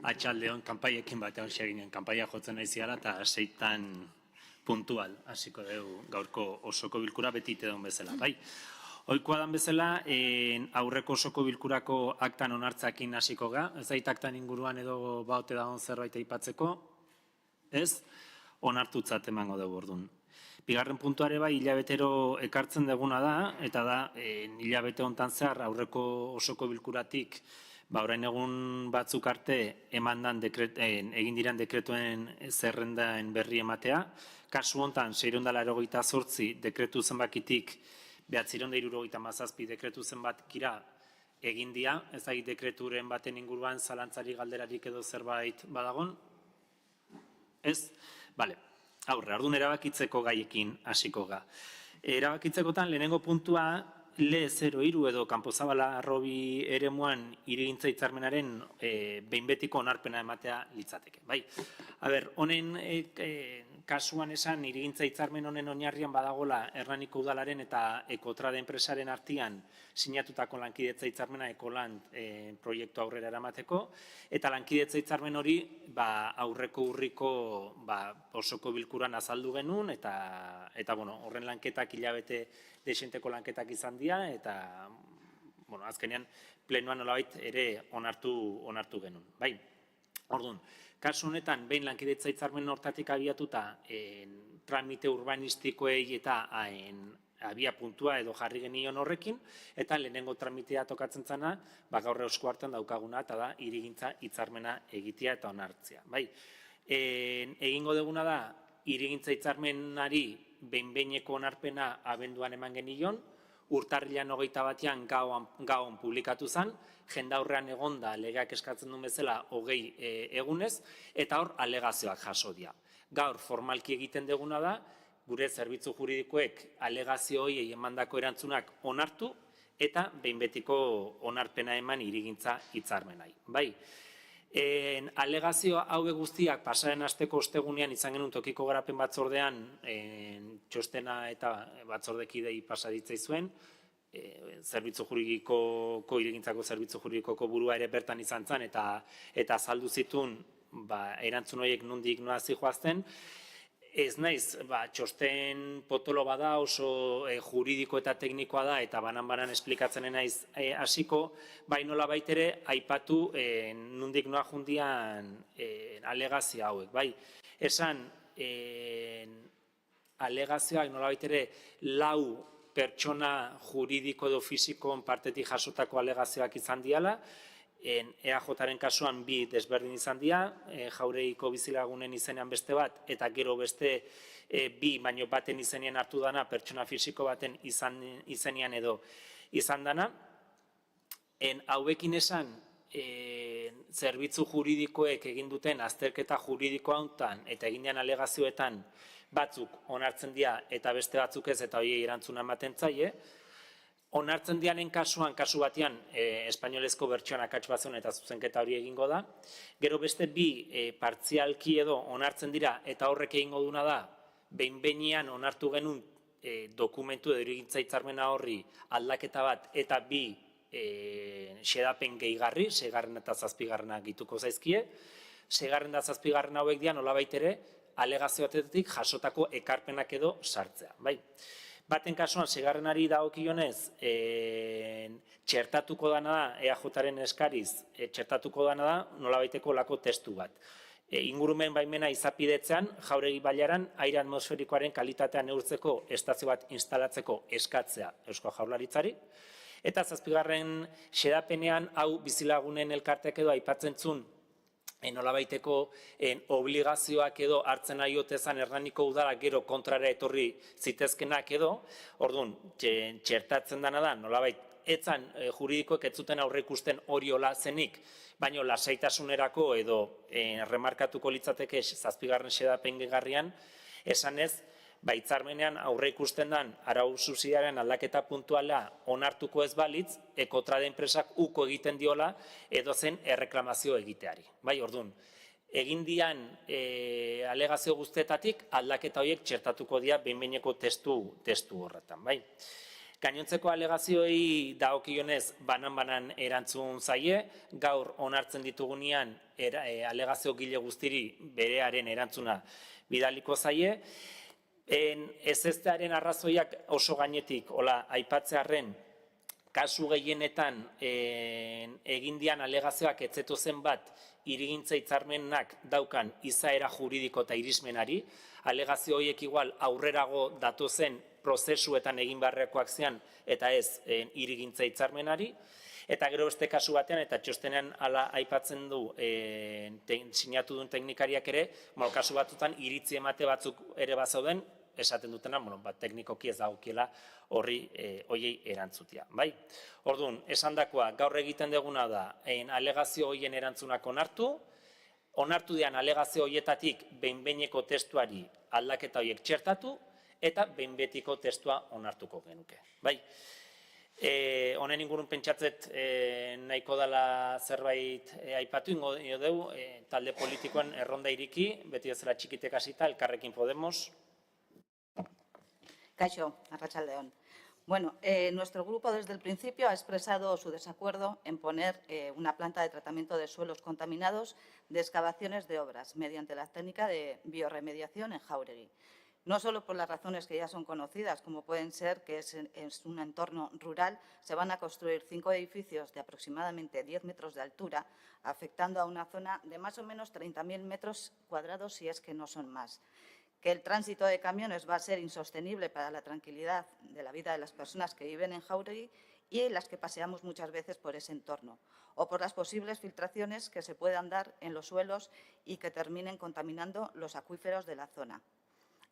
Atxaldeon kanpaiekin batean seginen kanpaia jotzen nahi ziala eta 6 puntual hasiko dugu gaurko osoko bilkura beti ite duen bezala. Bai, ohikoa dan bezala aurreko osoko bilkurako aktan onartzakin hasiko ga, ez dait aktan inguruan edo baute dagoen zerbait aipatzeko, ez, onartutzat emango dugu orduan. Bigarren puntuare bai, hilabetero ekartzen deguna da, eta da, hilabete hontan zehar aurreko osoko bilkuratik, orain egun batzuk arte egin diren dekretuen zerrendaen berri ematea. Kasu hontan, 688 dekretu zenbakitik 977 dekretu zenbakira egin dira, ez da dekreturen baten inguruan zalantzari galderarik edo zerbait badagon? Ez? Bale. Aurre, orduan erabakitzeko gaiekin hasiko ga. Erabakitzekotan lehenengo puntua Le 03 edo Kanpozabala Arrobi eremuan hirigintza hitzarmenaren behin betiko onarpena ematea litzateke. Bai, honen kasuan esan hirigintza hitzarmen honen oinarrian badagola Hernaniko udalaren eta Ekotrade enpresaren artean sinatutako lankidetza hitzarmena Ekolan proiektu aurrera eramateko, eta lankidetza hitzarmen hori aurreko urriko osoko bilkuran azaldu genuen, eta horren lanketak hilabete desenteko lanketak izan dira, eta azkenean plenoan nolabait ere onartu genuen. Bai, orduan, kasu honetan, behin lankidetza hitzarmen hortatik abiatuta tramite urbanistikoei eta abia puntua edo jarri genion horrekin, eta lehenengo tramitea tokatzen zana, gaur esku hartan daukaguna, eta da, hirigintza hitzarmena egitea eta onartzea. Bai, egingo duguna da, hirigintza hitzarmenari behin-behineko onarpena abenduan eman genion, urtarrilan 21 gaon publikatu zen, jendaurrean egonda legeak eskatzen duen bezala 20 egunez, eta hor alegazioak jaso dira. Gaur formalki egiten duguna da, gure zerbitzu juridikoek alegazio horiei emandako erantzunak onartu, eta behin betiko onarpena eman hirigintza hitzarmenai. Bai, alegazio hauek guztiak pasaren asteko ostegunean izan genuen tokiko garapen batzordean txostena eta batzordekidei pasaditzei zuen, zerbitzu juridikoko, hirigintzako zerbitzu juridikoko burua ere bertan izan zen, eta azaldu zituen erantzun horiek nondik noa zijoazten. Ez naiz, txosten potolo bada, oso juridiko eta teknikoa da, eta banan-banan esplikatzen naiz hasiko, nola baitere, aipatu nondik noa jundian alegazio hauek. Esan, alegazioak nola baitere 4 pertsona juridiko edo fisikoen partetik jasotako alegazioak izan diala, EAJaren kasuan 2 desberdin izan dira, Jauregiko bizilagunen izenean beste bat, eta gero beste 2 baino baten izenean hartu dana, pertsona fisiko baten izenean edo izan dana. Hauekin esan, zerbitzu juridikoek egin duten azterketa juridikoa hontan eta egin dian alegazioetan batzuk onartzen dira eta beste batzuk ez, eta horiei erantzuna ematen zaie. Onartzen dianen kasuan, kasu batean, espainolezko bertsioan akats batzuen eta zuzenketa hori egingo da. Gero beste 2 partzialki edo onartzen dira eta horrek egingo duna da, behin-behinean onartu genuen dokumentu edo hirigintza hitzarmena horri aldaketa bat eta 2 xedapen gehigarri, 6. eta 7. gehituko zaizkie. 6. eta 7. hauek dira nolabait ere alegazio batetik jasotako ekarpenak edo sartzea. Baten kasuan, 6. dagokionez, txertatuko dana da, EAJaren eskariz, txertatuko dana da, nolabaiteko lako testu bat. Ingurumen baimena izapidetzean, Jauregi bailaran, aire atmosferikoaren kalitatea neurtzeko estazio bat instalatzeko eskatzea Eusko Jaurlaritzari. Eta 7. xedapenean, hau bizilagunen elkarteak edo aipatzen zuen, nolabaiteko obligazioak edo hartzen aiotezan Hernaniko udala gero kontrara etorri zitezkenak edo, orduan, txertatzen dana da, nolabait, etzan juridikoek ez zuten aurre ikusten hori hola zenik, baina lasaitasunerako edo remarkatuko litzateke 7. xedapen gehigarrian, esanez, hitzarmenean aurre ikusten den arau subsidiarioaren aldaketa puntuala onartuko ez balitz, Ekotrade enpresak uko egiten diola edo zen erreklamazio egiteari. Orduan, egin dian alegazio guztietatik aldaketa horiek txertatuko dira behin-behineko testu horretan. Gainontzeko alegazioei dagokionez banan-banan erantzun zaie, gaur onartzen ditugunean alegazio gile guztiri berearen erantzuna bidaliko zaie. Ezeztearen arrazoiak oso gainetik, aipatzearren, kasu gehienetan egindian alegazioak etzetu zen bat irigintza hitzarmenak daukan izaera juridiko eta irismenari, alegazio horiek igual aurrerago datozen prozesuetan egin beharrekoak zean eta ez irigintza hitzarmenari, eta gero beste kasu batean, eta txostenean hala aipatzen du sinatu duen teknikariak ere, kasu batzutan iritzi emate batzuk ere bazauden, esaten dutena, teknikoki ez dagokiela horiei erantzutia. Orduan, esandakoa gaur egiten duguna da, alegazio horien erantzunak onartu dian alegazio horietatik behin-behineko testuari aldaketa horiek txertatu, eta behin-betiko testua onartuko genuke. Honen ingurun pentsatzet nahiko dela zerbait aipatu ingo dugu, talde politikoen erronda iriki, beti bezala txikitek hasita, Elkarrekin Podemos. Kaixo, arratsaldeon. Bueno, nuestro grupo desde el principio ha expresado su desacuerdo en poner una planta de tratamiento de suelos contaminados de excavaciones de obras mediante la técnica de biorremediación en Jáuregui. No solo por las razones que ya son conocidas, como pueden ser que es un entorno rural, se van a construir 5 edificios de aproximadamente 10 metros de altura, afectando a una zona de más o menos 30.000 metros cuadrados, si es que no son más. Que el tránsito de camiones va a ser insostenible para la tranquilidad de la vida de las personas que viven en Jáuregui y las que paseamos muchas veces por ese entorno, o por las posibles filtraciones que se puedan dar en los suelos y que terminen contaminando los acuíferos de la zona.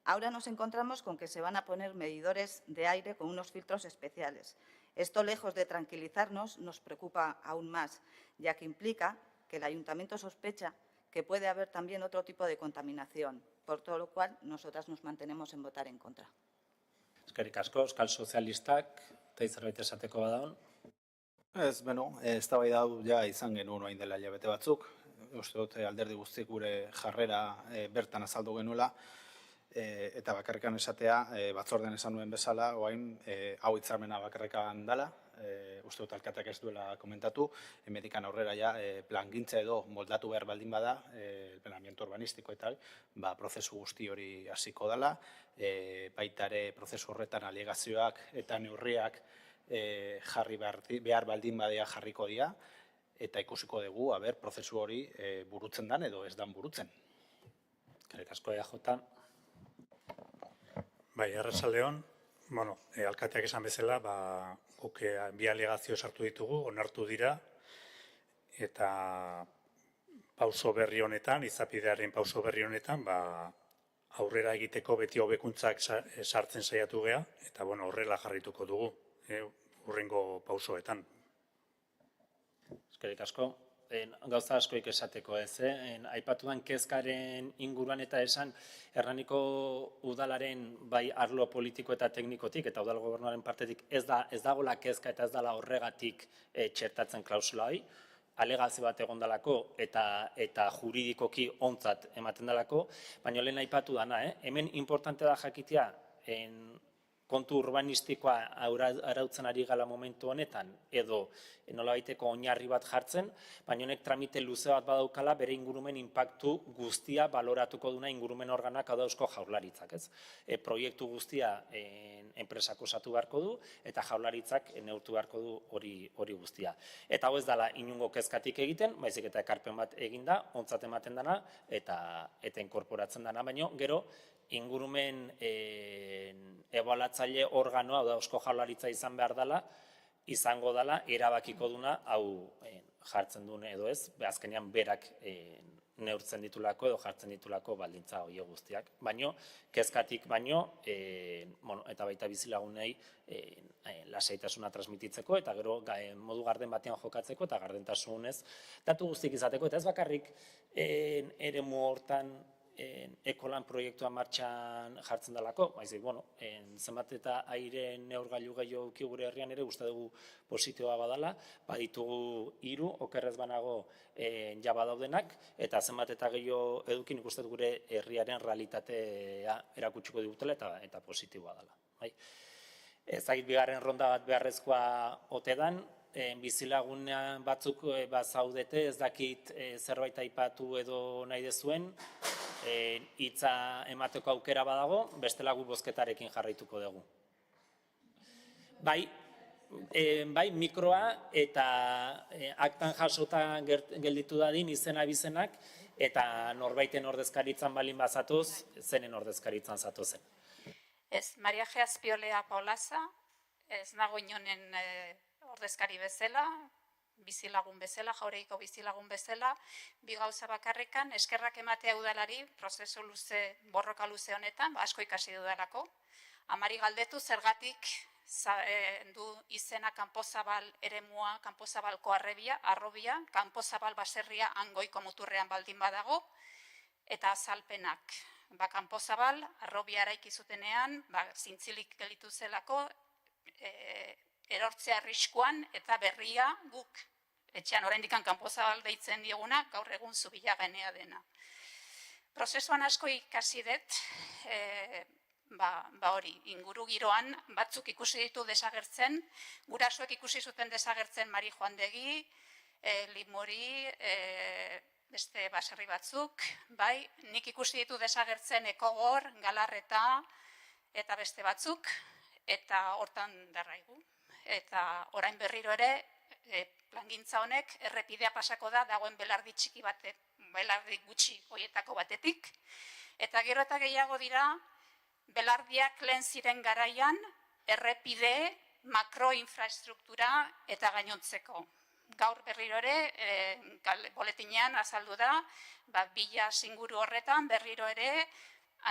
Ahora nos encontramos con que se van a poner medidores de aire con unos filtros especiales. Esto, lejos de tranquilizarnos, nos preocupa aún más, ya que implica que el Ayuntamiento sospecha que puede haber también otro tipo de contaminación, por todo lo cual nosotras nos mantenemos en votar en contra. Eskerrik asko, Euskal Sozialistak, eta zerbait esateko badaun. Eztabaida hau ja izan genuen orain dela hilabete batzuk. Uste dut alderdi guztiek gure jarrera bertan azaldu genuela, eta bakarrikan esatea, batzordean esan nuen bezala, orain hau hitzarmena bakarrikan dela, uste dut alkateak ez duela komentatu, hemendikan aurrera ja plangintza edo moldatu behar baldin bada, planeamiento urbanistiko eta prozesu guzti hori hasiko dela, baita ere prozesu horretan alegazioak eta neurriak jarri behar baldin badea jarriko dira, eta ikusiko dugu, prozesu hori burutzen dan edo ez dan burutzen. Eskerrik asko, EAJ. Arratsaldeon, alkateak esan bezala, guk bi alegazio sartu ditugu, onartu dira, eta pauso berri honetan, izapidearen pauso berri honetan, aurrera egiteko beti hobekuntzak sartzen saiatu gea, eta horrela jarrituko dugu, hurrengo pausoetan. Eskerrik asko. Gauza askoik esateko ez, aipatuan kezkaren inguruan eta esan Hernaniko udalaren bai arlo politiko eta teknikotik eta udal gobernuaren partetik ez dagoela kezka eta ez dela horregatik txertatzen klausula hori, alegazio bat egon dalako eta juridikoki ontzat ematen dalako, baina lehen aipatu dana, hemen importante da jakitea kontu urbanistikoa arautzen ari gala momentu honetan, edo nolabaiteko oinarri bat jartzen, baina honek tramite luze bat badaukala bere ingurumen inpaktu guztia baloratuko duna ingurumen organak hau da Eusko Jaurlaritzak. Proiektu guztia enpresak osatu beharko du, eta Jaurlaritzak neurtu beharko du hori guztia. Eta hau ez dela inungo kezkatik egiten, baizik eta ekarpen bat eginda, ontzat ematen dana, eta inkorporatzen dana, baina gero, ingurumen ebaluatzaile organoa da Eusko Jaurlaritza izango dela, erabakiko duna, hau jartzen duen edo ez, azkenean berak neurtzen ditulako edo jartzen ditulako baldintza horiek guztiak. Baino, kezkatik baino, eta baita bizilagunei lasaitasuna transmititzeko, eta gero modu garden batean jokatzeko, eta gardentasunez datu guztiak izateko, eta ez bakarrik eremu hortan ekolan proiektua martxan jartzen dalako, baizik, zenbat eta aire neurgailu gehiago gure herrian ere uste dugu positiboa badala, baditugu 3, okerrez banago jaba daudenak, eta zenbat eta gehiago edukin ikusten gure herriaren realitatea erakutsiko digutela eta positiboa dela. ezagik bigarren ronda bat beharrezkoa ote dan, bizilagun batzuk bazaudete, ez dakit zerbait aipatu edo nahi dezuen, hitza emateko aukera badago, bestela gu bozketarekin jarraituko dugu. Bai, mikroa eta aktan jasota gelditu dadin izena bizenak, eta norbaiten ordezkaritzan balin bazatoz, zenen ordezkaritzan zatozen. Ez, Maria G. Azpiolea Paulaza, ez nago inonen ordezkari bezala, bizilagun bezala, jauregiko bizilagun bezala, bi gauza bakarrekan, eskerrak ematea udalari, prozesu luze, borroka luze honetan, asko ikasi dudalako. Amari galdetu zergatik du izena Kanpozabal eremua, Kanpozabalko arrobia, Kanpozabal baserria hangoiko muturrean baldin badago, eta azalpenak. Kanpozabal, arrobia eraiki zutenean, zintzilik gelditu zelako, erortzea arriskuan eta berria guk etxean oraindik Kanpozabal deitzen dieguna, gaur egun Zubillagenea dena. Prozesuan asko ikasi dut, hori, inguru giroan batzuk ikusi ditu desagertzen, gurasoek ikusi zuten desagertzen Mari Joandegi, Limori, beste baserri batzuk, bai, nik ikusi ditu desagertzen Ekogor, Galarreta eta beste batzuk, eta hortan darraigu. Eta orain berriro ere, plangintza honek errepidea pasako da dagoen belardi txiki batek, belardi gutxi horietako batetik, eta gero eta gehiago dira, belardiak lehen ziren garaian, errepide, makroinfrastruktura eta gainontzeko. Gaur berriro ere, boletinean azaldu da, bila inguru horretan berriro ere,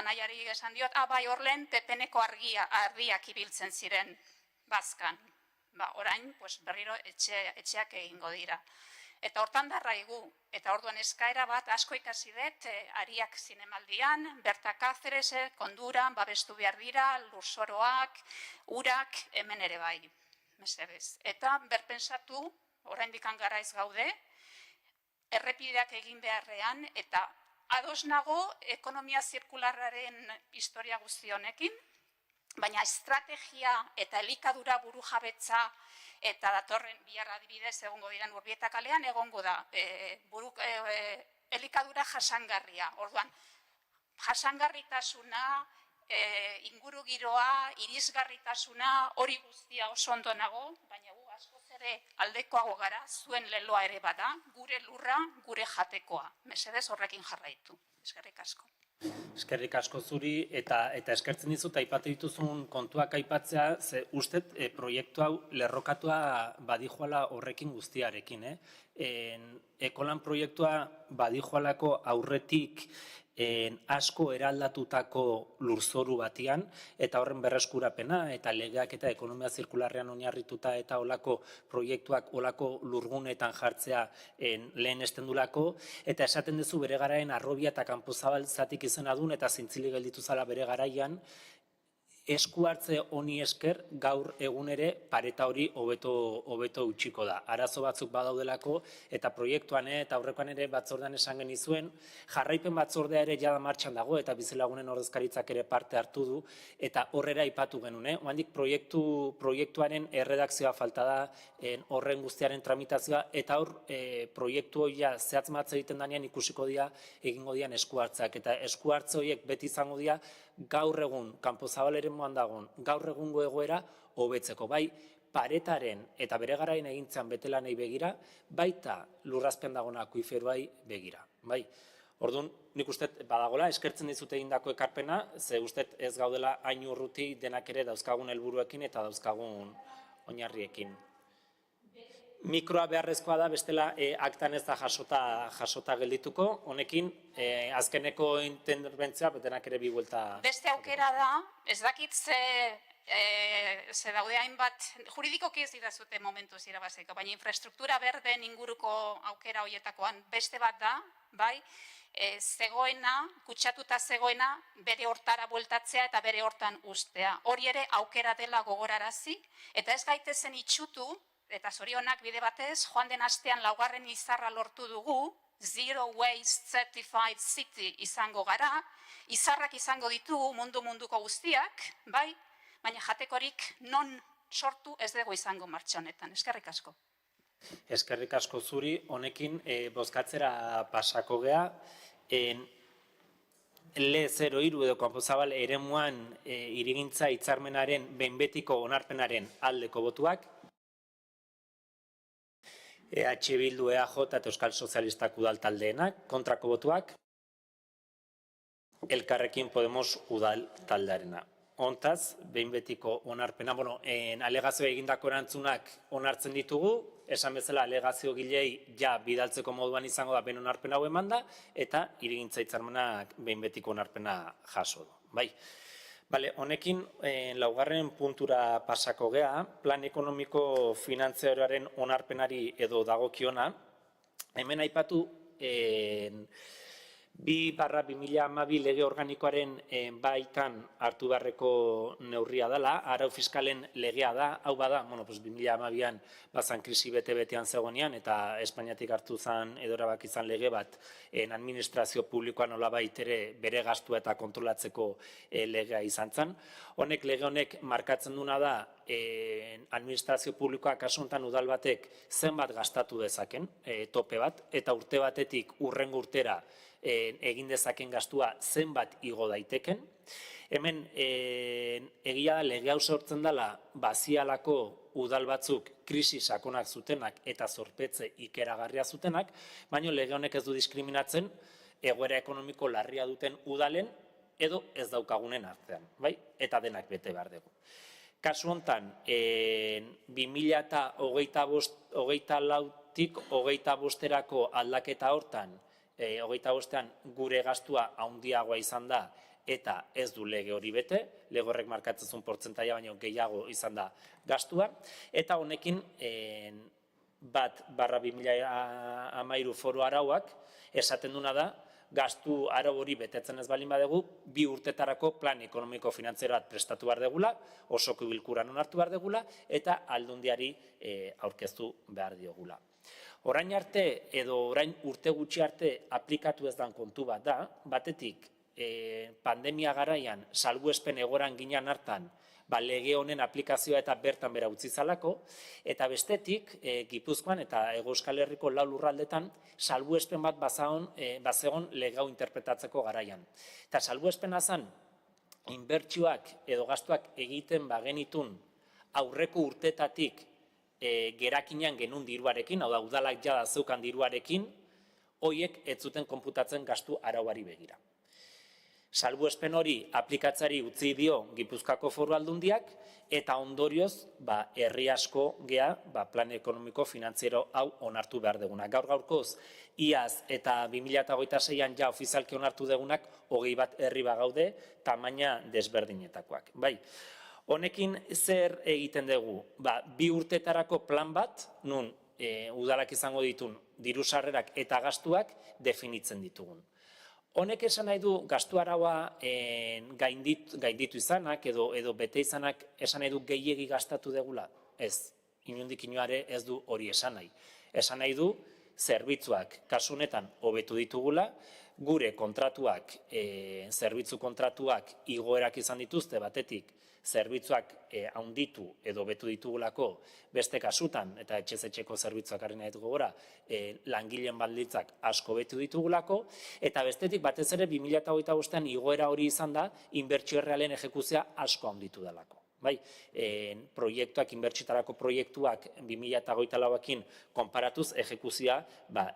anaiari esan diot, bai horlen pepeneko argiak ibiltzen ziren bazkan. Orain berriro etxeak egingo dira. Eta hortan darraigu, eta orduan eskaera bat asko ikasi dut, Ariak Zinemaldian, Berta Cáceres, Konduran, babestu behar dira, lurzoroak, urak, hemen ere bai. Mesedez. Eta berpensatu, oraindik garaiz gaude, errepideak egin beharrean, eta ados nago ekonomia zirkularraren historia guzti honekin, baina estrategia eta elikadura burujabetza eta datorren bihar adibidez egongo diren Urbieta kalean egongo da elikadura jasangarria. Orduan, jasangarritasuna, inguru giroa, irisgarritasuna, hori guztia oso ondo nago, baina gu askoz ere aldekoago gara, zuen leloa ere bada, gure lurra, gure jatekoa. Mesedez horrekin jarraitu. Eskerrik asko. Eskerrik asko zuri eta eskertzen dizut aipatu dituzun kontuak aipatzea, ze ustet proiektu hau lerrokatua badijoala horrekin guztiarekin. Ekolan proiektua badijoalako aurretik asko eraldatutako lurzoru batian, eta horren berreskurapena, eta legeak eta ekonomia zirkularrean oinarrituta eta olako proiektuak olako lurgunetan jartzea lehen estendulako, eta esaten duzu bere garaen Arrobia eta Kanpozabal zatik izena duen, eta zintzili gelditu zala bere garaian, esku hartze honi esker gaur egun ere pareta hori hobeto utxiko da. Arazo batzuk badaudelako eta proiektuan eta aurrekoan ere batzordean esan genizuen, jarraipen batzordea ere jada martxan dago eta bizilagunen ordezkaritzak ere parte hartu du eta horrera aipatu genuen. Oandik proiektuaren erredakzioa falta da, horren guztiaren tramitazioa eta hor proiektu hoia zehatz matze egiten danean ikusiko dira egingo dian esku hartzak eta esku hartze horiek beti izango dira gaur egun, Kanpozabal eremuan dagoen, gaur egungo egoera hobetzeko, bai paretaren eta bere garaien egintzean betelanei begira, baita lurrazpen dagoen akuiferoai begira. Bai, orduan, nik uste badagola, eskertzen dizute egindako ekarpena, ze uste ez gaudela hain urruti denak ere dauzkagun helburuekin eta dauzkagun oinarriekin. Mikroa beharrezkoa da, bestela aktan ez da jasota geldituko, honekin azkeneko interbentzioa denak ere bi buelta. Beste aukera da, ez dakit ze daude hainbat, juridikoki ez didazute momentuz irabazeko, baina infrastruktura berden inguruko aukera horietakoan beste bat da, bai, zegoena, kutsatuta zegoena, bere hortara bueltatzea eta bere hortan ustea. Hori ere aukera dela gogorarazi, eta ez gaitezen itxutu, eta zorionak bide batez, joan den astean laugarren izarra lortu dugu, Zero Waste Certified City izango gara, izarrak izango ditugu munduko guztiak, bai, baina jatekorik non sortu ez dugu izango martxa honetan. Eskerrik asko. Eskerrik asko zuri, honekin bozkatzera pasako gea. Le 03 edo Kanpozabal eremuan hirigintza hitzarmenaren behin betiko onarpenaren aldeko botuak. EH Bildu, EAJ eta Euskal Sozialistak udal taldeenak, kontrako botuak. Elkarrekin Podemos udal taldearena. Hontaz, behin betiko onarpena, alegazio egindako erantzunak onartzen ditugu, esan bezala alegazio gilei ja bidaltzeko moduan izango da behin onarpena hau emanda, eta hirigintza hitzarmenak behin betiko onarpena jaso du. Bai. Honekin, laugarren puntura pasako gea, plan ekonomiko finantzarioaren onarpenari edo dagokiona, hemen aipatu 2/2012 lege organikoaren baitan hartu beharreko neurria dela, arau fiskalen legea da, hau bada, 2012an bazan krisi bete-betean zegoenean, eta Espainiatik hartu zen edo erabaki izan lege bat, administrazio publikoan nolabait ere bere gastua eta kontrolatzeko legea izan zen. Lege honek markatzen duna da, administrazio publikoak kasu honetan udal batek zenbat gastatu dezaken, tope bat, eta urte batetik hurrengo urtera egin dezaken gastua zenbat igo daiteken. Hemen egia da lege hau sortzen dela bazialako udal batzuk krisi sakonak zutenak eta zorpetze ikeragarria zutenak, baina lege honek ez du diskriminatzen egoera ekonomiko larria duten udalen edo ez daukagunen artean, bai? Eta denak bete behar dugu. Kasu honetan, 2024tik 2025erako aldaketa hortan, 2025ean gure gastua handiagoa izan da eta ez du lege hori bete, lege horrek markatzen zuen portzentaia baino gehiago izan da gastua, eta honekin 1/2013 foru arauak esaten duna da, gastu arau hori betetzen ez balin badegu, 2 urtetarako plan ekonomiko finantzero bat prestatu behar degula, osoko bilkuran onartu behar degula, eta aldundiari aurkeztu behar diogula. Orain arte, edo orain urte gutxi arte aplikatu ez dan kontu bat da, batetik pandemia garaian salbuespen egoran ginen hartan, lege honen aplikazioa eta bertan bera utzi zalako, eta bestetik, Gipuzkoan eta Hego Euskal Herriko 4 lurraldetan salbuespen bat bazegon lege hau interpretatzeko garaian. Eta salbuespena zen, inbertsioak edo gastuak egiten bagenitun aurreko urtetatik gerakinean genuen diruarekin, hau da, udalak jada zeukan diruarekin, horiek ez zuten konputatzen gastu arauari begira. Salbuespen hori aplikatzari utzi dio Gipuzkoako Foru Aldundiak, eta ondorioz, herri asko gea, plan ekonomiko finantziero hau onartu behar deguna. Gaur-gaurkoz, iaz eta 2026an ja ofizialki onartu degunak, 21 herri bagaude, tamaina desberdinetakoak. Bai. Honekin zer egiten dugu? 2 urtetarako plan bat, nun udalak izango ditun diru sarrerak eta gastuak definitzen ditugun. Honek esan nahi du gastu araua gainditu izanak edo bete izanak esan nahi du gehiegi gastatu degula? Ez, inondik inoare ez du hori esan nahi. Esan nahi du zerbitzuak kasu honetan hobetu ditugula, gure kontratuak, zerbitzu kontratuak igoerak izan dituzte batetik, zerbitzuak handitu edo betu ditugulako beste kasutan, eta etxez-etxeko zerbitzuak harri nahi gora, langileen baldintzak asko betu ditugulako, eta bestetik batez ere 2025an igoera hori izan da, inbertsio errealen ejekuzioa asko handitu delako. Proiektuak, inbertsioetarako proiektuak 2024ekin konparatuz ejekuzioa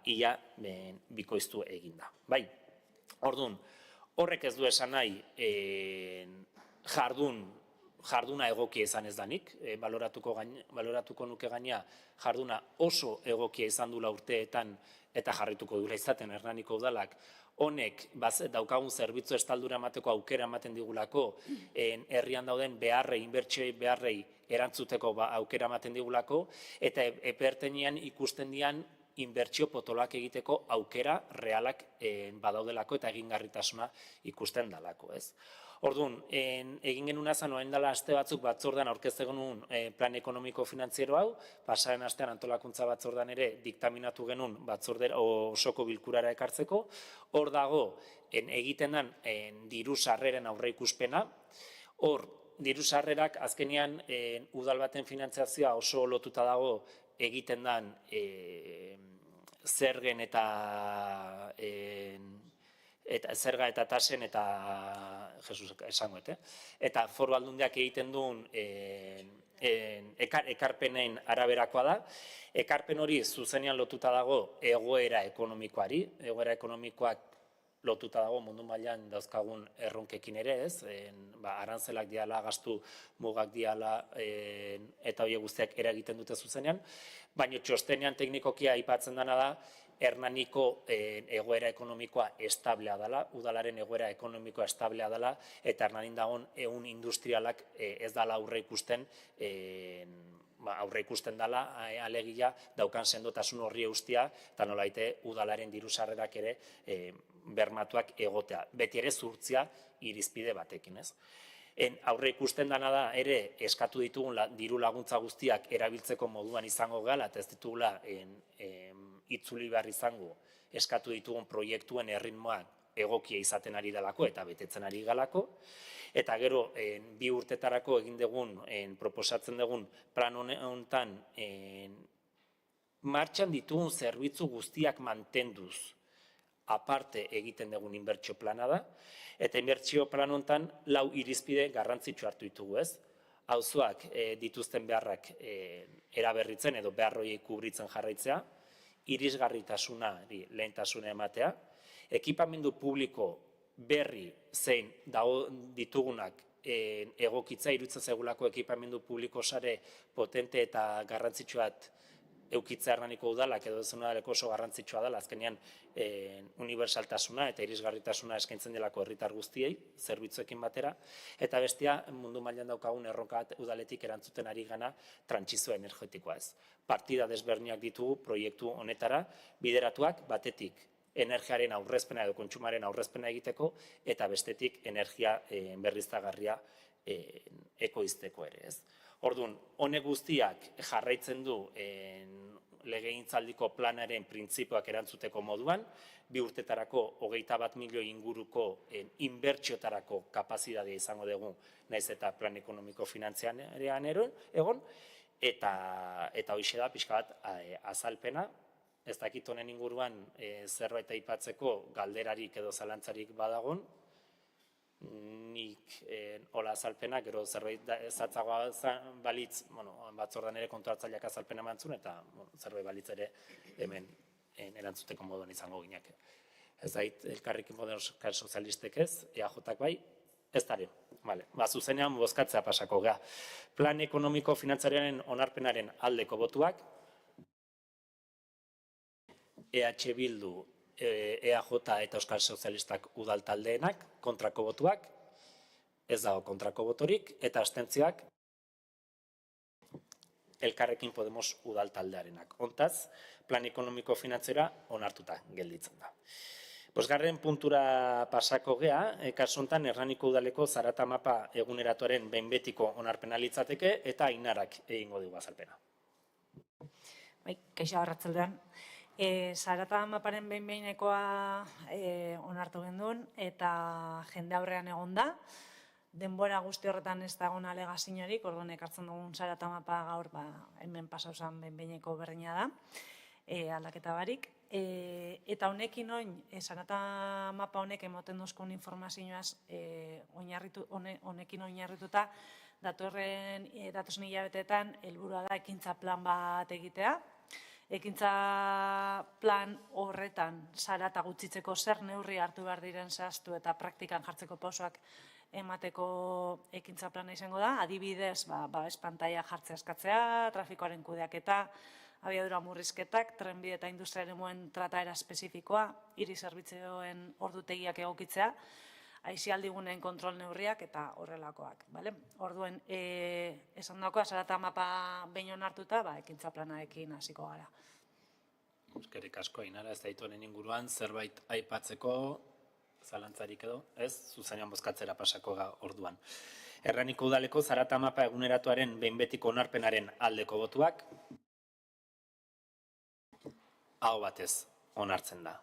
ia bikoiztu eginda. Orduan, horrek ez du esan nahi jarduna egokia izan ez danik, baloratuko nuke gaina jarduna oso egokia izan dula urteetan eta jarrituko dula izaten Hernaniko udalak, honek daukagun zerbitzu estaldura emateko aukera ematen digulako, herrian dauden beharrei, inbertsioi beharrei erantzuteko aukera ematen digulako, eta epertenean ikusten dian inbertsio potoloak egiteko aukera realak badaudelako eta egingarritasuna ikusten dalako, ez? Orduan, egin genuen azan orain dela aste batzuk batzordean aurkeztu genuen plan ekonomiko finantziero hau, pasaren astean antolakuntza batzordean ere diktaminatu genuen batzordera osoko bilkurara ekartzeko, hor dago egiten den diru sarreren aurreikuspena, hor diru sarrerak azkenean udal baten finantzazioa oso lotuta dago egiten den zergen eta zerga eta tasen eta Jesus esango, eta foru aldundiak egiten duen ekarpenen araberakoa da. Ekarpen hori zuzenean lotuta dago egoera ekonomikoari, egoera ekonomikoak lotuta dago mundu mailan dauzkagun erronkekin ere, ez? Arantzelak diala, gastu mugak diala, eta horiek guztiak eragiten dute zuzenean, baina txostenean teknikokia aipatzen dena da, Hernaniko egoera ekonomikoa establea dela, udalaren egoera ekonomikoa establea dela, eta Hernanin dagoen ehun industrialak ez dela aurre ikusten dela, alegia daukan sendotasun horri eustia, eta nolaite udalaren diru sarrerak ere bermatuak egotea. Beti ere zurtzia irizpide batekin, ez? Aurre ikusten dena da ere eskatu ditugun diru laguntza guztiak erabiltzeko moduan izango gala, eta ez ditugula itzuli behar izango eskatu ditugun proiektuen erritmoak egokia izaten ari dalako eta betetzen ari galako. Eta gero, 2 urtetarako egin dugun, proposatzen dugun plan honetan martxan ditugun zerbitzu guztiak mantenduz aparte egiten dugun inbertsio plana da, eta inbertsio plan honetan 4 irizpide garrantzitsu hartu ditugu, ez? Auzoak dituzten beharrak eraberritzen edo beharroiek kubritzen jarraitzea, irisgarritasunari lehentasuna ematea, ekipamendu publiko berri zein ditugunak egokitzea, iruditzen zaigulako ekipamendu publiko sare potente eta garrantzitsuat eukitzea Hernaniko udalak edo ez udaleko oso garrantzitsua dela, azkenean unibertsaltasuna eta irisgarritasuna eskaintzen delako herritar guztiei, zerbitzuekin batera, eta bestea mundu mailan daukagun erronka udaletik erantzuten ari gana trantsizio energetikoa, ez. Partida desberdinak ditugu proiektu honetara, bideratuak batetik energiaren aurrezpena edo kontsumaren aurrezpena egiteko, eta bestetik energia berriztagarria ekoizteko ere, ez. Orduan, honek guztiak jarraitzen du legegintzaldiko planaren printzipioak erantzuteko moduan, 2 urtetarako 21 milioi inguruko inbertsiotarako kapazitatea izango dugu, naiz eta plan ekonomiko finantziarean egon, eta hoxe da pixka bat azalpena. Ez dakit honen inguruan zerbait aipatzeko galderarik edo zalantzarik badagon, nik hola azalpena, gero zerbait zatzagoa balitz, batzordan ere kontuhartzaileak azalpena emantzun, eta zerbait balitz ere hemen erantzuteko moduan izango gineak. Ez dait, Elkarrekin Podemos sozialistek ez, EAJak bai, ez dare. Zuzenean bozkatzea pasako ga. Plan ekonomiko finantzariaren onarpenaren aldeko botuak, EH Bildu, EAJ eta Euskal Sozialistak udal taldeenak, kontrako botuak, ez dago kontrako botorik, eta abstentzioak Elkarrekin Podemos udal taldearenak. Hontaz, plan ekonomiko finantzera onartuta gelditzen da. 5. puntura pasako gea, kasu honetan Hernaniko udaleko zarata mapa eguneratuaren behin betiko onarpena litzateke eta Ainarak egingo dugu azalpena. Kaixo arratsaldean. Zarata maparen behin-behinekoa onartu genduen eta jende aurrean egon da. Denbora guzti horretan ez dagoen alegaziorik, orduan ekartzen dugun zarata mapa gaur hemen pasauzan behin-behineko berdina da, aldaketa barik. Eta honekin oin, zarata mapa honek emoten duzkun informazioaz honekin oinarrituta datozen hilabeteetan helburua da ekintza plan bat egitea. Ekintza plan horretan zarata gutxitzeko zer neurri hartu behar diren zehaztu eta praktikan jartzeko pausoak emateko ekintza plana izango da. Adibidez, espantaia jartzea eskatzea, trafikoaren kudeaketa, abiadura murrizketak, trenbide eta industria eremuan trataera espezifikoa, hiri zerbitzuen ordutegiak egokitzea, aisialdigunen kontrol neurriak eta horrelakoak. Orduen, esan dagoa, zarata mapa behin onartuta, ekintza planarekin hasiko gara. Eskerrik asko, Ainara, ez daitu honen inguruan, zerbait aipatzeko, zalantzarik edo, ez, zuzenean bozkatzera pasako ga orduan. Hernaniko udaleko zarata mapa eguneratuaren behin betiko onarpenaren aldeko botuak, aho batez onartzen da.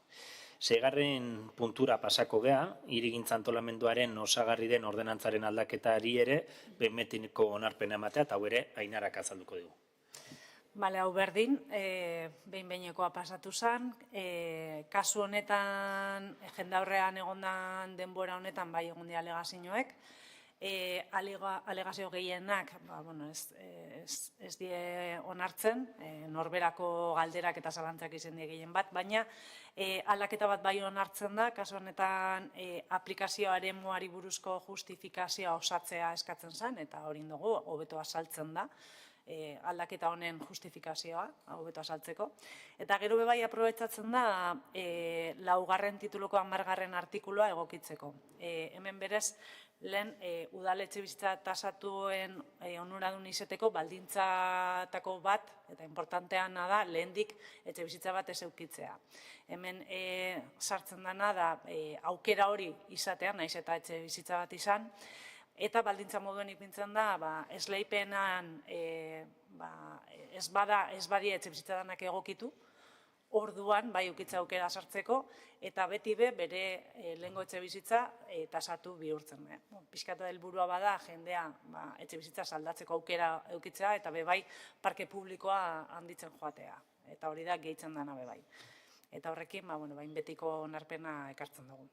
Seigarren puntura pasako gea, hirigintza antolamenduaren osagarri den ordenantzaren aldaketari ere behin-behineko onarpena ematea, eta hau ere Ainarak azalduko dugu. Bale, hau berdin, behin-behinekoa pasatu zen. Kasu honetan, jendaurrean egondan denbora honetan, bai egon dira alegazioek. Alegazio gehienak ez die onartzen, norberako galderak eta zalantzak izan die gehien bat, baina aldaketa bat bai onartzen da, kasu honetan aplikazioaren moari buruzko justifikazioa osatzea eskatzen zen, eta hori dugu, hobeto azaltzen da. Aldaketa honen justifikazioa, hobeto azaltzeko. Eta gero bebai aprobetsatzen da 4. tituluko 10. artikulua egokitzeko. Hemen berez, lehen udaletxe bizitza tasatuen onuradun izeteko baldintzatako bat, eta importanteana da, lehendik etxe bizitza bat ez eukitzea. Hemen sartzen dena da aukera hori izatea, naiz eta etxe bizitza bat izan, eta baldintza moduen ipintzen da, esleipenan ez badia etxe bizitza danak egokitu, orduan bai ukitza aukera sartzeko, eta beti bere lehengo etxe bizitza tasatu bihurtzen. Pixkatu helburua bada jendea etxe bizitza saldatzeko aukera eukitzea, eta bai parke publikoa handitzen joatea. Eta hori da gehitzen dana bai. Eta horrekin, bain betiko onarpena ekartzen dugu.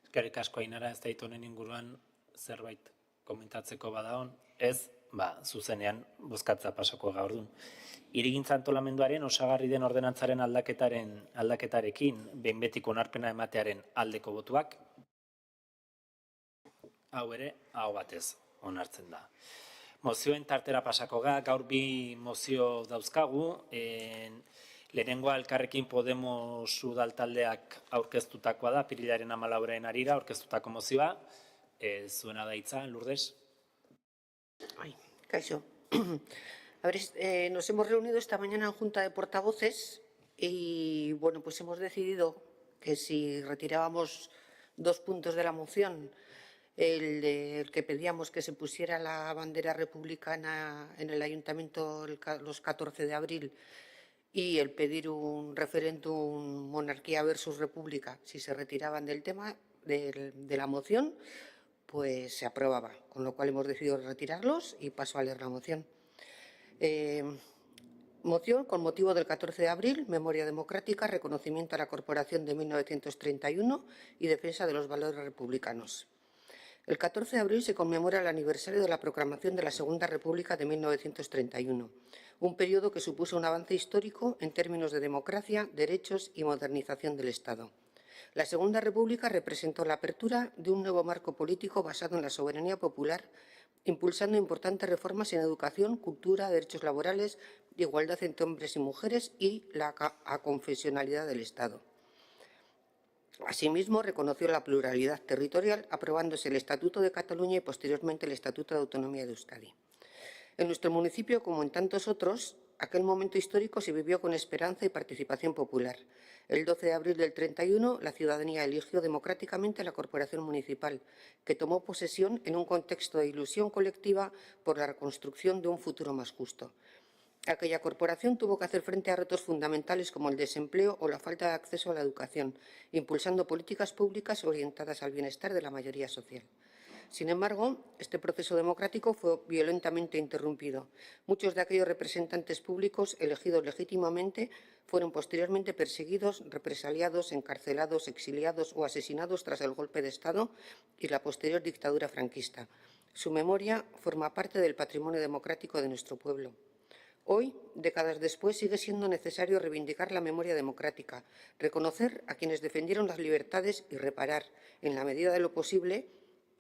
Eskerrik asko Ainara, ez da honen inguruan zerbait komentatzeko badaon, ez, zuzenean bozkatza pasako gaur dun. Hirigintza antolamenduaren osagarri den ordenantzaren aldaketarekin behin betiko onarpena ematearen aldeko botuak, hau ere, hau batez onartzen da. Mozioen tartera pasako gaur bi mozio dauzkagu, lehenengoa Elkarrekin Podemos udaltaldeak aurkeztutakoa da, apirilaren 14 harira aurkeztutako mozioa, zuena da hitza, Lourdes? Kaixo. A ver, nos hemos reunido esta mañana en Junta de Portavoces y, pues hemos decidido que si retirábamos 2 puntos de la moción, el que pedíamos que se pusiera la bandera republicana en el Ayuntamiento los 14 de abril y el pedir un referéndum monarquía versus república, si se retiraban del tema de la moción, pues se aprobaba, con lo cual hemos decidido retirarlos y paso a leer la moción. Moción con motivo del 14 de abril, memoria democrática, reconocimiento a la Corporación de 1931 y defensa de los valores republicanos. El 14 de abril se conmemora el aniversario de la proclamación de la Segunda República de 1931, un periodo que supuso un avance histórico en términos de democracia, derechos y modernización del Estado. La Segunda República representó la apertura de un nuevo marco político basado en la soberanía popular, impulsando importantes reformas en educación, cultura, derechos laborales, igualdad entre hombres y mujeres y la aconfesionalidad del Estado. Asimismo, reconoció la pluralidad territorial, aprobándose el Estatuto de Cataluña y posteriormente el Estatuto de Autonomía de Euskadi. En nuestro municipio, como en tantos otros, aquel momento histórico se vivió con esperanza y participación popular. El 12 de abril del 31, la ciudadanía eligió democráticamente a la corporación municipal, que tomó posesión en un contexto de ilusión colectiva por la reconstrucción de un futuro más justo. Aquella corporación tuvo que hacer frente a retos fundamentales como el desempleo o la falta de acceso a la educación, impulsando políticas públicas orientadas al bienestar de la mayoría social. Sin embargo, este proceso democrático fue violentamente interrumpido. Muchos de aquellos representantes públicos elegidos legítimamente fueron posteriormente perseguidos, represaliados, encarcelados, exiliados o asesinados tras el golpe de Estado y la posterior dictadura franquista. Su memoria forma parte del patrimonio democrático de nuestro pueblo. Hoy, décadas después, sigue siendo necesario reivindicar la memoria democrática, reconocer a quienes defendieron las libertades y reparar, en la medida de lo posible,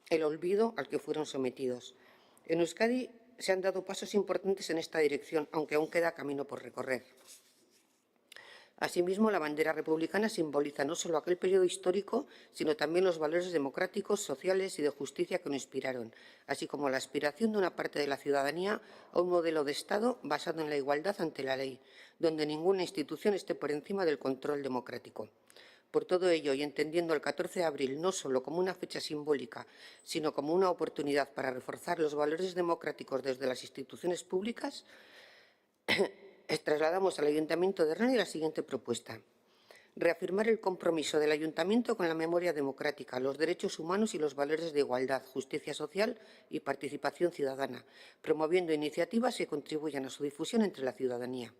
el olvido al que fueron sometidos. En Euskadi se han dado pasos importantes en esta dirección, aunque aún queda camino por recorrer. Asimismo, la bandera republicana simboliza no solo aquel periodo histórico, sino también los valores democráticos, sociales y de justicia que nos inspiraron, así como la aspiración de una parte de la ciudadanía a un modelo de Estado basado en la igualdad ante la ley, donde ninguna institución esté por encima del control democrático. Por todo ello, y entendiendo el 14 de abril no solo como una fecha simbólica, sino como una oportunidad para reforzar los valores democráticos desde las instituciones públicas, trasladamos al Ayuntamiento de Hernani la siguiente propuesta. Reafirmar el compromiso del Ayuntamiento con la memoria democrática, los derechos humanos y los valores de igualdad, justicia social y participación ciudadana, promoviendo iniciativas que contribuyan a su difusión entre la ciudadanía.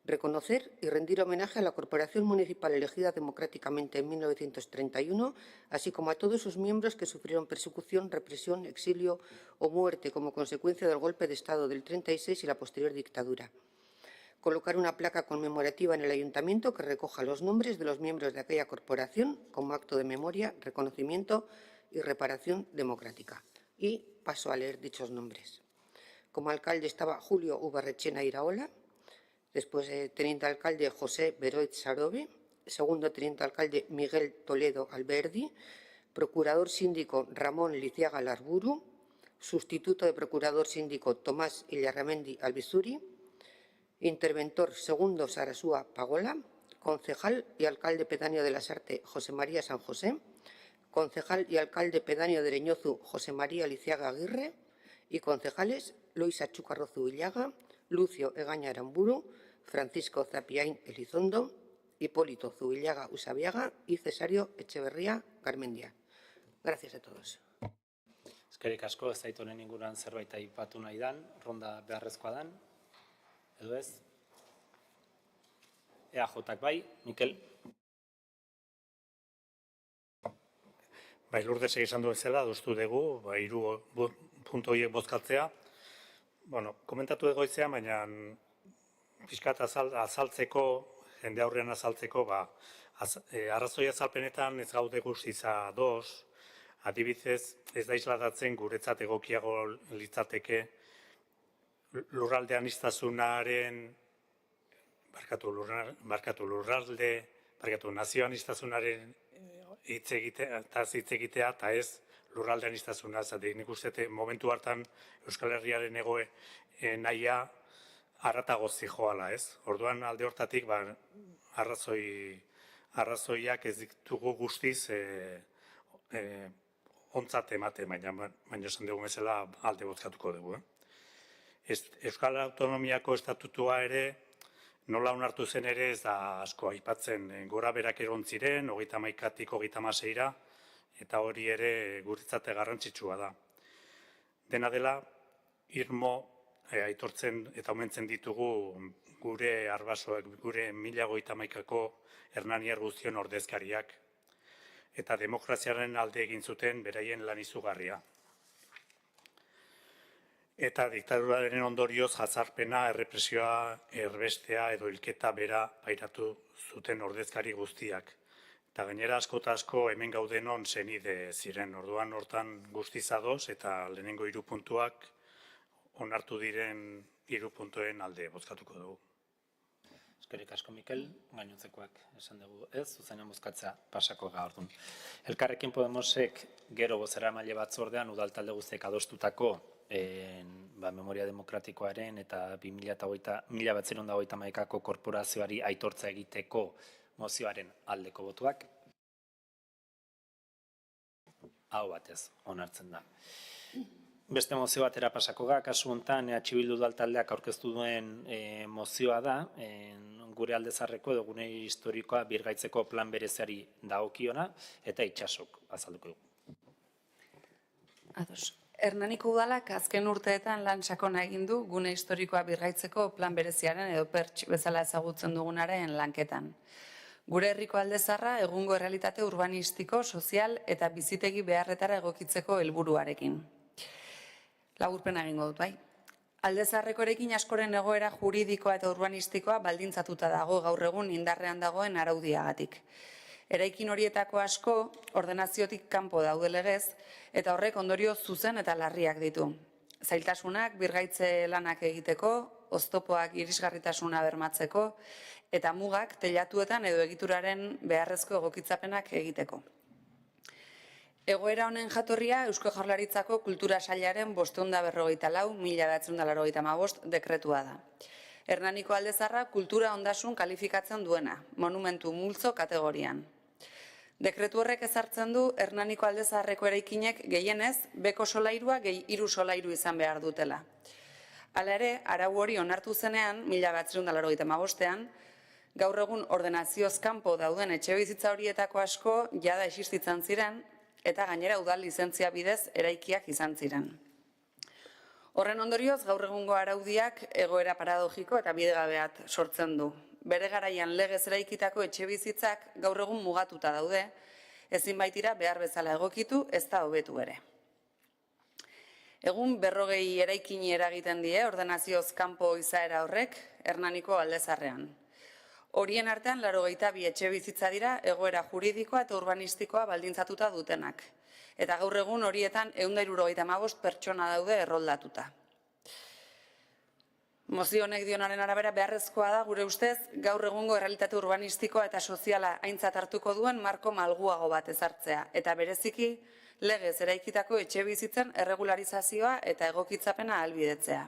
Reconocer y rendir homenaje a la corporación municipal elegida democráticamente en 1931, así como a todos sus miembros que sufrieron persecución, represión, exilio o muerte como consecuencia del golpe de Estado del 36 y la posterior dictadura. Colocar una placa conmemorativa en el Ayuntamiento que recoja los nombres de los miembros de aquella corporación como acto de memoria, reconocimiento y reparación democrática. Y paso a leer dichos nombres. Como alcalde estaba Julio Ubarrechena Iraola, después teniente alcalde José Beroit Sarobe, segundo teniente alcalde Miguel Toledo Alberdi, procurador síndico Ramón Liciaga Larburu, sustituto de procurador síndico Tomás Illarramendi Albizuri, interventor segundo Sarasúa Pagola, concejal y alcalde pedáneo de Lasarte José María San José, concejal y alcalde pedáneo de Ereñozu José María Liciaga Aguirre y concejales Loisa Chucarro Zubillaga, Lucio Egaña Aramburu, Francisco Zapiain Elizondo, Hipólito Zubillaga Usabiaga y Cesario Echeverría Garmendia. Gracias a todos. Eskerrik asko, ez zait honen inguruan zerbait aipatu nahi dan, ronda beharrezkoa dan, edo ez? EAJak bai, Mikel? Bai, Lourdes izan duen zela, adostu dugu, hiru puntu horiek bozkatzea. Bueno, komentatu egoitzea, baina pixkat azaltzeko, jende aurrean azaltzeko, arrazoi azalpenetan ez gaude guztiz ados, adibidez ez da isladatzen guretzat egokiago litzateke lurralde aniztasunaren, nazio aniztasunaren hitz egitea, eta ez lurralde aniztasuna. Nik uste momentu hartan Euskal Herriaren egoe nahia haratago zijoala, ez? Orduan alde hortatik arrazoiak ez ditugu guztiz ontzat emate, baina esan dugu bezala alde bozkatuko dugu. Euskal Autonomiako estatutua ere nola onartu zen ere ez da asko aipatzen, gora berak egon ziren, 31-tik 36-ra, eta hori ere guretzat garrantzitsua da. Dena dela, irmo aitortzen eta omentzen ditugu gure arbasoak, gure 1051ko hernaniar guztion ordezkariak, eta demokraziaren alde egin zuten beraien lan izugarria. Eta diktaduraren ondorioz jazarpena, errepresioa, erbestea edo hilketa bera pairatu zuten ordezkari guztiak. Eta gainera asko eta asko hemen gaudenon senide ziren, orduan hortan guztiz ados eta lehenengo 3 puntuak onartu diren 3 puntuen alde bozkatuko dugu. Eskerrik asko, Mikel, gainontzekoak esan dugu ez, zuzenean bozkatzea pasako gaurdun. Elkarrekin Podemosek gero bozeramaile batzordean udal talde guztiek adostutako memoria demokratikoaren eta 1981ko korporazioari aitortza egiteko mozioaren aldeko botuak hau batez onartzen da. Beste mozio batera pasako ga, kasu honetan EH Bildu udal taldeak aurkeztu duen mozioa da, gure aldezarreko edo gune historikoa birgaitzeko plan bereziari dagokiona eta Itsasok azalduko dugu. Ados. Hernaniko udalak azken urteetan lan sakona egin du gune historikoa birgaitzeko plan bereziaren edo pertx bezala ezagutzen dugunaren lanketan. Gure herriko aldezarra egungo errealitate urbanistiko, sozial eta bizitegi beharretara egokitzeko helburuarekin. Laburpena egingo dut, bai. Aldezarrekorekin askoren egoera juridikoa eta urbanistikoa baldintzatuta dago gaur egun indarrean dagoen araudiagatik. Eraikin horietako asko ordenaziotik kanpo daude legez eta horrek ondorio zuzen eta larriak ditu. Zailtasunak birgaitze lanak egiteko, oztopoak irisgarritasuna bermatzeko eta mugak teilatuetan edo egituraren beharrezko egokitzapenak egiteko. Egoera honen jatorria Eusko Jaurlaritzako Kultura Sailaren 544/1985 dekretua da. Hernaniko aldezarra kultura ondasun kalifikatzen duena, monumentu multzo kategorian. Dekretu horrek ezartzen du Hernaniko aldezarreko eraikinek gehienez beko solairua gehi 3 solairu izan behar dutela. Hala ere, arau hori onartu zenean 1985ean, Gaur egun ordenazioz kanpo dauden etxebizitza horietako asko jada existitzen ziren eta gainera udal lizentzia bidez eraikiak izan ziren. Horren ondorioz, gaur egungo araudiak egoera paradogiko eta bidegabeat sortzen du. Bere garaian legez eraikitako etxebizitzak gaur egun mugatuta daude, ezin baitira behar bezala egokitu ez da hobetu ere. Egun 40 eraikini eragiten die ordenazioz kanpo izaera horrek Hernaniko Aldezarrean. Horien artean 82 etxebizitza dira egoera juridikoa eta urbanistikoa baldintzatuta dutenak. Eta gaur egun horietan 175 pertsona daude erroldatuta. Mozio honek dionaren arabera beharrezkoa da gure ustez gaur egungo errealitate urbanistikoa eta soziala aintzat hartuko duen marko malguago bat ezartzea eta bereziki legez eraikitako etxebizitzen erregularizazioa eta egokitzapena ahalbidetzea.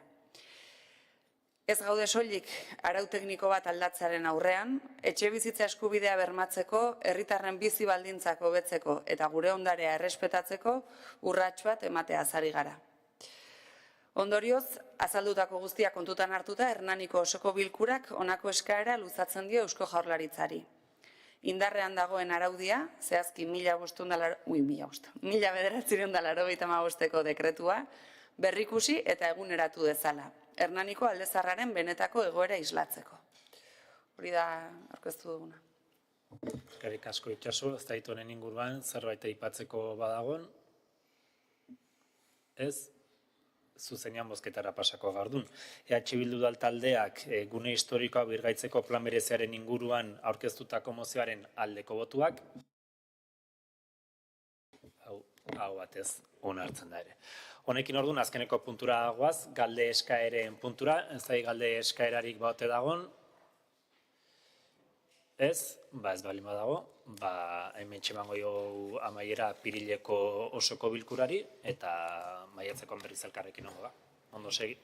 Ez gaude soilik arau tekniko bat aldatzearen aurrean, etxebizitza eskubidea bermatzeko, herritarren bizi baldintzak hobetzeko eta gure ondarea errespetatzeko urrats bat emateaz ari gara. Ondorioz, azaldutako guztia kontutan hartuta, Hernaniko osoko bilkurak honako eskaera luzatzen dio Eusko Jaurlaritzari. Indarrean dagoen araudia, zehazki 1985ko dekretua, berrikusi eta eguneratu dezala. Hernaniko Aldezarraren benetako egoera islatzeko. Hori da aurkeztu duguna. Eskerrik asko Itxaso, ez da honen inguruan zerbait aipatzeko badagon. Ez? Zuzenean bozketara pasako gardun. EH Bildu taldeak gune historikoa birgaitzeko plan bereziaren inguruan aurkeztutako mozioaren aldeko botuak. Hau batez onartzen da ere. Honekin orduan azkeneko puntura goaz, galde eskaeren puntura, ez da galde eskaerarik baute dagon. Ez, ez balin badago, hemen txemango jo amaiera Apirileko osoko bilkurari eta maiatzeko berriz elkarrekin ongo da. Ondo segi.